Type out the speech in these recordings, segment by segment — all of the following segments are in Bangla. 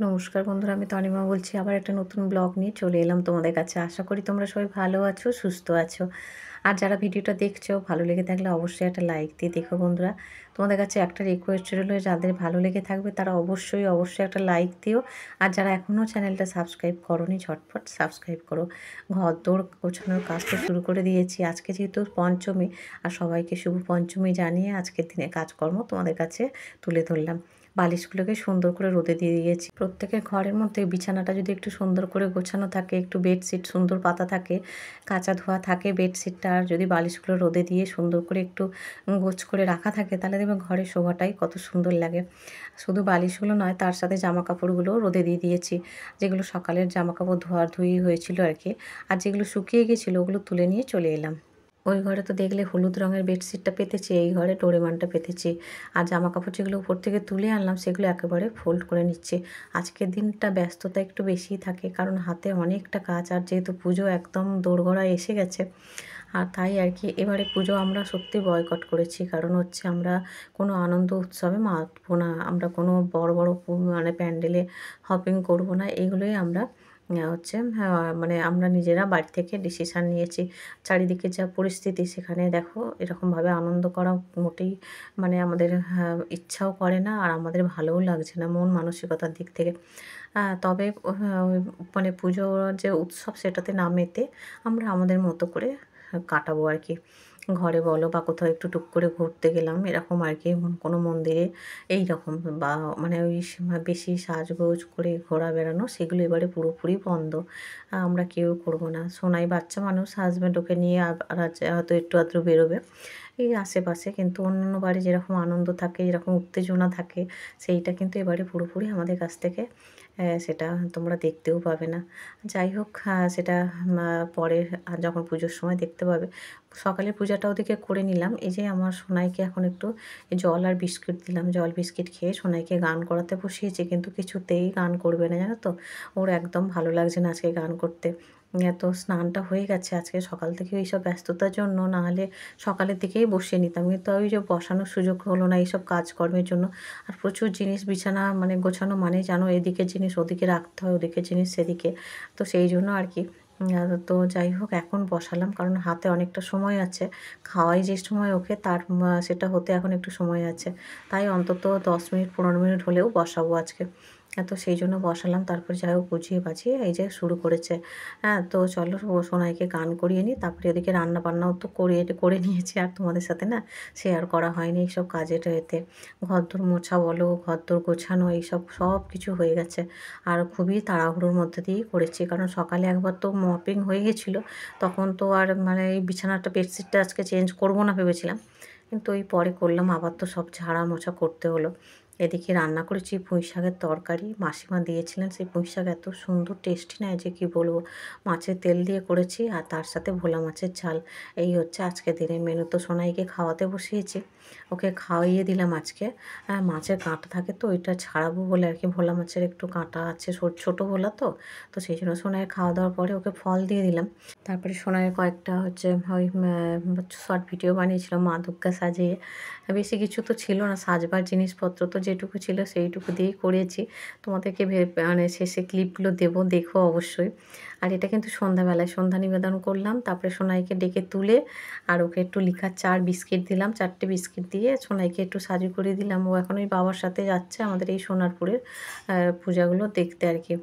নমস্কার বন্ধুরা, আমি তনিমা বলছি। আবার একটা নতুন ব্লগ নিয়ে চলে এলাম তোমাদের কাছে। আশা করি তোমরা সবাই ভালো আছো, সুস্থ আছো। আর যারা ভিডিওটা দেখছো, ভালো লেগে থাকলে অবশ্যই একটা লাইক দিয়ে দেখো বন্ধুরা। তোমাদের কাছে একটা রিকোয়েস্ট রইল, যাদের ভালো লেগে থাকবে তারা অবশ্যই একটা লাইক দিও। আর যারা এখনও চ্যানেলটা সাবস্ক্রাইব করোনি, ঝটপট সাবস্ক্রাইব করো। ঘরদোর গোছানোর কাজ তো শুরু করে দিয়েছি। আজকে যেহেতু পঞ্চমী, আর সবাইকে শুভ পঞ্চমী জানিয়ে আজকের দিনে কাজকর্ম তোমাদের কাছে তুলে ধরলাম। বালিশগুলোকে সুন্দর করে রোদে দিয়ে দিয়েছি। প্রত্যেকের ঘরের মধ্যে বিছানাটা যদি একটু সুন্দর করে গোছানো থাকে, একটু বেডশিট সুন্দর পাতা থাকে, কাঁচা ধোয়া থাকে বেডশিটটা, আর যদি বালিশগুলো রোদে দিয়ে সুন্দর করে একটু গোছ করে রাখা থাকে, তাহলে দেখবে ঘরের শোভাটাই কত সুন্দর লাগে। শুধু বালিশগুলো নয়, তার সাথে জামা কাপড়গুলোও রোদে দিয়ে দিয়েছি। যেগুলো সকালের জামা কাপড় ধোয়াধুয়ি হয়েছিল আর কি, আর যেগুলো শুকিয়ে গেছিলো ওগুলো তুলে নিয়ে চলে এলাম। ওই ঘরে তো দেখলে হলুদ রঙের বেডশিটটা পেতেছি, এই ঘরে ডোরেমনটা পেতেছি। আর জামাকাপড় যেগুলো উপর থেকে তুলে আনলাম সেগুলো একেবারে ফোল্ড করে নিচ্ছি। আজকের দিনটা ব্যস্ততা একটু বেশিই থাকে, কারণ হাতে অনেকটা কাজ, আর যেহেতু পুজো একদম দোরগোড়ায় এসে গেছে। আর তাই আর কি এবারে পুজো আমরা সত্যি বয়কট করেছি। কারণ হচ্ছে আমরা কোনো আনন্দ উৎসবে মাতবো না, আমরা কোনো বড় বড় মানে প্যান্ডেলে হপিং করব না, এগুলোই আমরা হচ্ছে মানে আমরা নিজেরা বাড়ি থেকে ডিসিশান নিয়েছি। চারিদিকে যা পরিস্থিতি, সেখানে দেখো এরকমভাবে আনন্দ করা মোটেই মানে আমাদের ইচ্ছাও করে না, আর আমাদের ভালোও লাগছে না মন মানসিকতার দিক থেকে। তবে মানে পুজোর যে উৎসব সেটাতে না মেতে আমরা আমাদের মতো করে কাটাবো আর কি। ঘরে বলো বা কোথাও একটু টুক করে ঘুরতে গেলাম, এরকম আর কি, কোনো মন্দিরে এইরকম, বা মানে ওই বেশি সাজগোজ করে ঘোরা বেড়ানো সেগুলো এবারে পুরোপুরি বন্ধ। আমরা কেউ করব না। সোনাই বাচ্চা মানুষ, হাসব্যান্ড ওকে নিয়ে আর হয়তো একটু আধটু বেরোবে এই আশেপাশে, কিন্তু অন্যান্য বাড়ি যেরকম আনন্দ থাকে, যেরকম উত্তেজনা থাকে, সেইটা কিন্তু এবারে পুরোপুরি আমাদের কাছ থেকে সেটা তোমরা দেখতেও পাবে না। যাই হোক, সেটা পরে যখন পুজোর সময় দেখতে পাবে। সকালের পূজাটা ওদিকে করে নিলাম। এই যে আমার সোনাইকে এখন একটু জল আর বিস্কিট দিলাম। জল বিস্কিট খেয়ে সোনাইকে গান করাতে বসিয়েছি, কিন্তু কিছুতেই গান করবে না, জানো তো? ওর একদম ভালো লাগছে না আজকে গান করতে। তো স্নানটা হয়ে গেছে আজকে সকাল থেকে এইসব ব্যস্ততার জন্য, নাহলে সকালের দিকেই বসিয়ে নিতাম। কিন্তু ওই যে বসানোর সুযোগ হলো না এইসব কাজকর্মের জন্য। আর প্রচুর জিনিস বিছানা মানে গোছানো মানে জানো, এদিকের জিনিস ওদিকে রাখতে হয়, ওদিকের জিনিস সেদিকে। তো সেই জন্য আর কি তো যাই হোক এখন বসালাম, কারণ হাতে অনেকটা সময় আছে। খাওয়াই যে সময় ওকে, তার সেটা হতে এখন একটু সময় আছে। তাই অন্তত 10 মিনিট 15 মিনিট হলেও বসাবো আজকে। তো সেই জন্য বসালাম। তারপরে যাই হোক গুছিয়ে বাছিয়ে এই যে শুরু করেছে। তো চলো সোনাইকে গান করিয়ে নিই। তারপরে এদিকে রান্না-বান্নাও তো করে নিয়েছি, আর তোমাদের সাথে না শেয়ার করা হয়নি এইসব কাজের এতে। ঘরদোর মোছা বলো, ঘরদোর গোছানো, এইসব সব কিছু হয়ে গেছে। আর খুবই তাড়াহুড়োর মধ্যে দিয়েই করেছি। কারণ সকালে একবার তো মপিং হয়ে গেছিলো। তখন তো আর মানে এই বিছানাটা বেডশিটটা আজকে চেঞ্জ করব না ভেবেছিলাম। কিন্তু ওই পরে করলাম, আবার তো সব ঝাড়া মোছা করতে হলো। এদিকে রান্না করেছি পুঁইশাকের তরকারি। মাসিমা দিয়েছিলেন, সেই পুঁইশাক এত সুন্দর টেস্টি না যে কী বলবো। মাছের তেল দিয়ে করেছি, আর তার সাথে ভোলা মাছের ঝাল। এই হচ্ছে আজকের দিনের মেনু। তো সোনাইকে খাওয়াতে বসিয়েছি। ওকে খাইয়ে দিলাম আজকে। মাছের কাঁটা থাকে তো ওইটা ছাড়াবো বলে আর কি, ভোলা মাছের একটু কাঁটা আছে, ছোটো ভোলা তো। তো সেই জন্য সোনাইয়ের খাওয়া দাওয়ার পরে ওকে ফল দিয়ে দিলাম। তারপরে সোনাইয়ের কয়েকটা হচ্ছে ওই শর্ট ভিডিও বানিয়েছিলাম মা দুর্গা সাজিয়ে। বেশি কিছু তো ছিল না সাজবার জিনিসপত্র, তো যেটুকু ছিল সেইটুকু দিয়েই করেছি। তোমাদেরকে মানে শেষে ক্লিপগুলো দেবো, দেখো অবশ্যই। আর এটা কিন্তু সন্ধ্যাবেলায় সন্ধ্যা নিবেদন করলাম। তারপরে সোনাইকে ডেকে তুলে আর ওকে একটু লিকার চা আর বিস্কিট দিলাম। 4টে বিস্কিট দিয়ে সোনাইকে একটু সাজু করে দিলাম। ও এখন ওই বাবার সাথে যাচ্ছে আমাদের এই সোনারপুরের পূজাগুলো দেখতে আর কি।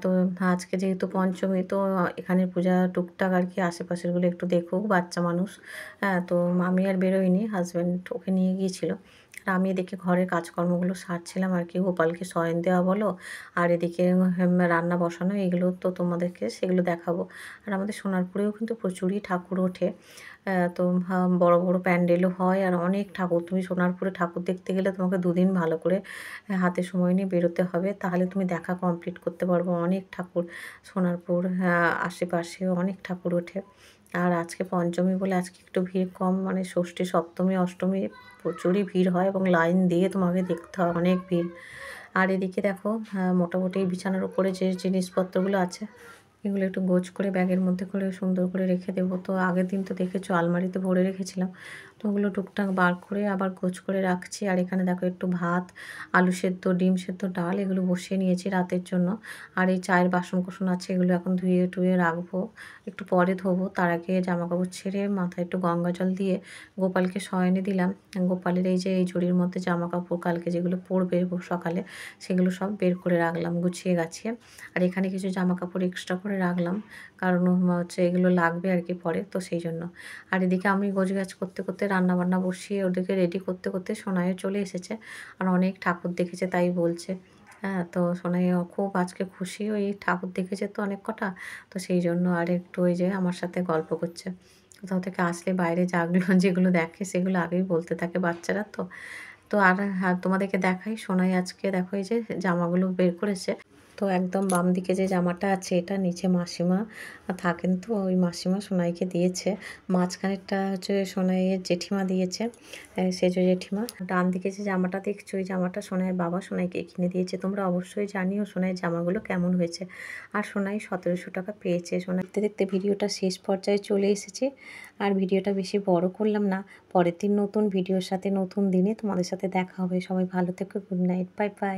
তো আজকে যেহেতু পঞ্চমী, তো এখানের পূজা টুকটাক আর কি আশেপাশেরগুলো একটু দেখুক বাচ্চা মানুষ। তো আমি আর বেরোইনি, হাজব্যান্ড ওকে নিয়ে গিয়েছিল। আর আমি এদিকে ঘরের কাজকর্মগুলো সারছিলাম আর কি, গোপালকে শয়ন দেওয়া বলো, আর এদিকে রান্না বসানো, এগুলো তো তোমাদেরকে সেগুলো দেখাবো। আর আমাদের সোনারপুরেও কিন্তু প্রচুরই ঠাকুর ওঠে। তো বড় বড় প্যান্ডেলও হয়, আর অনেক ঠাকুর। তুমি সোনারপুরে ঠাকুর দেখতে গেলে তোমাকে 2 দিন ভালো করে হাতে সময় নিয়ে বেরোতে হবে, তাহলে তুমি দেখা কমপ্লিট করতে পারবো। অনেক ঠাকুর সোনারপুর আশেপাশে অনেক ঠাকুর ওঠে। আর আজকে পঞ্চমী বলে আজকে একটু ভিড় কম, মানে ষষ্ঠী সপ্তমী অষ্টমী প্রচুরই ভিড় হয়, এবং লাইন দিয়ে তোমাকে দেখতে হয়, অনেক ভিড়। আর এদিকে দেখো মোটামুটি বিছানার উপরে যে জিনিসপত্রগুলো আছে এগুলো একটু গোছ করে ব্যাগের মধ্যে করে সুন্দর করে রেখে দেবো। তো আগের দিন তো দেখেছো আলমারিতে ভরে রেখেছিলাম। তো ওগুলো টুকটাক বার করে আবার গোছ করে রাখছি। আর এখানে দেখো একটু ভাত, আলু সেদ্ধ, ডিম সেদ্ধ, ডাল এগুলো বসিয়ে নিয়েছি রাতের জন্য। আর এই চায়ের বাসন-কোসন আছে এগুলো এখন ধুয়ে-টুয়ে রাখবো। একটু পরে ধোবো। তার আগে জামাকাপড় ছেড়ে মাথায় একটু গঙ্গা জল দিয়ে গোপালকে শয়নে দিলাম। গোপালের এই যে এই ঝুড়ির মধ্যে জামাকাপড় কালকে যেগুলো পরবে সকালে সেগুলো সব বের করে রাখলাম গুছিয়ে গাছিয়ে। আর এখানে কিছু জামাকাপড় এক্সট্রা করে রাখলাম। কারণ হচ্ছে এগুলো লাগবে আর কি পরে, তো সেই জন্য। আর এদিকে আমি গোছগাছ করতে, করতে রান্নাবান্না বসিয়ে ওদেরকে রেডি করতে, করতে সোনাইও চলে এসেছে। আর অনেক ঠাকুর দেখেছে তাই বলছে। হ্যাঁ, তো সোনাইও খুব আজকে খুশি, ওই ঠাকুর দেখেছে তো অনেক কটা। তো সেই জন্য আর একটু ওই যে আমার সাথে গল্প করছে। কোথাও থেকে আসলে বাইরে যাগুলো যেগুলো দেখে সেগুলো আগেই বলতে থাকে বাচ্চারা তো। তো আর হ্যাঁ, তোমাদেরকে দেখাই সোনাই আজকে দেখো এই যে জামাগুলো বের করেছে। তো একদম বাম দিকে যে জামাটা আছে এটা নিচে মাসিমা থাকেন, তো ওই মাসিমা সোনাইকে দিয়েছে। মাঝখানেরটা হচ্ছে সোনাইয়ের জেঠিমা দিয়েছে, সেজ জেঠিমা। ডান দিকে যে জামাটা দেখছো ওই জামাটা সোনাইয়ের বাবা সোনাইকে কিনে দিয়েছে। তোমরা অবশ্যই জানিও সোনাইয়ের জামাগুলো কেমন হয়েছে। আর সোনাই 1700 টাকা পেয়েছে। সোনাই দেখতে দেখতে ভিডিওটা শেষ পর্যায়ে চলে এসেছে। আর ভিডিওটা বেশি বড় করলাম না। পরের দিন নতুন ভিডিওর সাথে নতুন দিনে তোমাদের সাথে দেখা হবে। সবাই ভালো থেকো। Good night, bye bye.